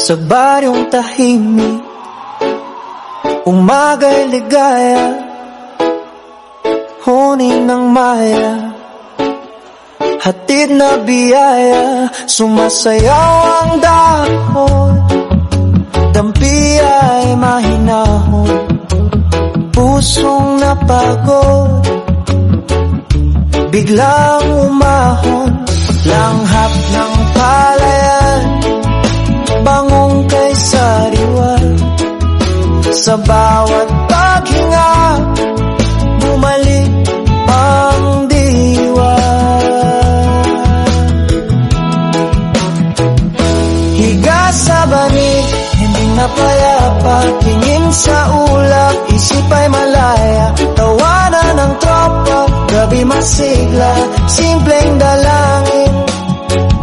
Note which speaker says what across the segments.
Speaker 1: Sa baryong tahimik, umaga'y ligaya, hunin ng maya, hatid na biyaya. Sumasayaw ang dahon, dampi ay mahinahon, pusong napagod, biglang umahon. Langhap ng palayan, bangong kay sariwan. Sa bawat paghinga, bumalik ang diwa. Higa sa banig, hindi napayapa, tingin sa ulap, isip ay malaya. Tawanan ng tropa, gabi masigla, simpleng dalangin,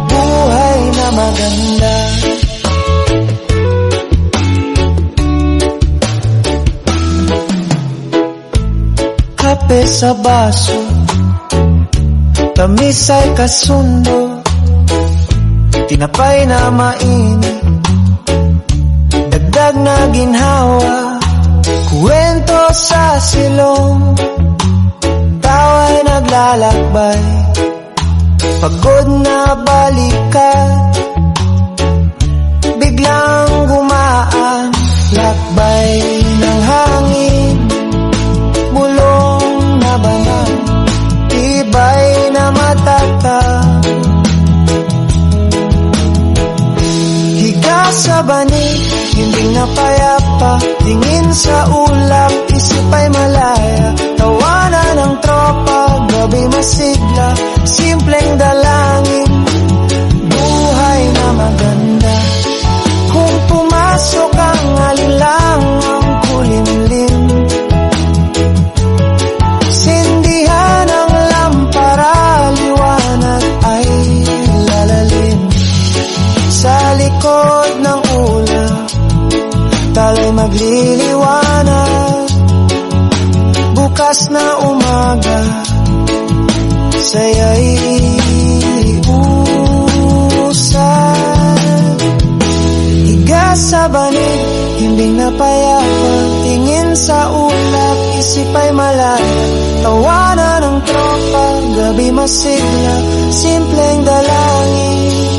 Speaker 1: buhay na maganda. Kape sa baso, tamis ay kasundo, tinapay na mainit, dagdag na ginhawa, kwento sa silong, tawa'y naglalakbay, pagod na balikan, biglang gumaan, lakbay ng hangin, bulong na banal, tibay na matatag. Higa sa banig, hindi napayapa, tingin sa ulap, isip ay malaya. Tawanan ng tropa, gabi masigla, simpleng dalangin, buhay na maganda. Kung pumasok ang alilangang kulimlim, sindihan ang lampara, liwanag ay lalalim. Sa likod ng ulap, tala'y magliliwanag, bukas na umaga, saya'y usad. Higa sa banig, hindi napayapa, tingin sa ulap, isip ay malaya. Tawanan ng tropa, gabi masigla, simpleng dalangin,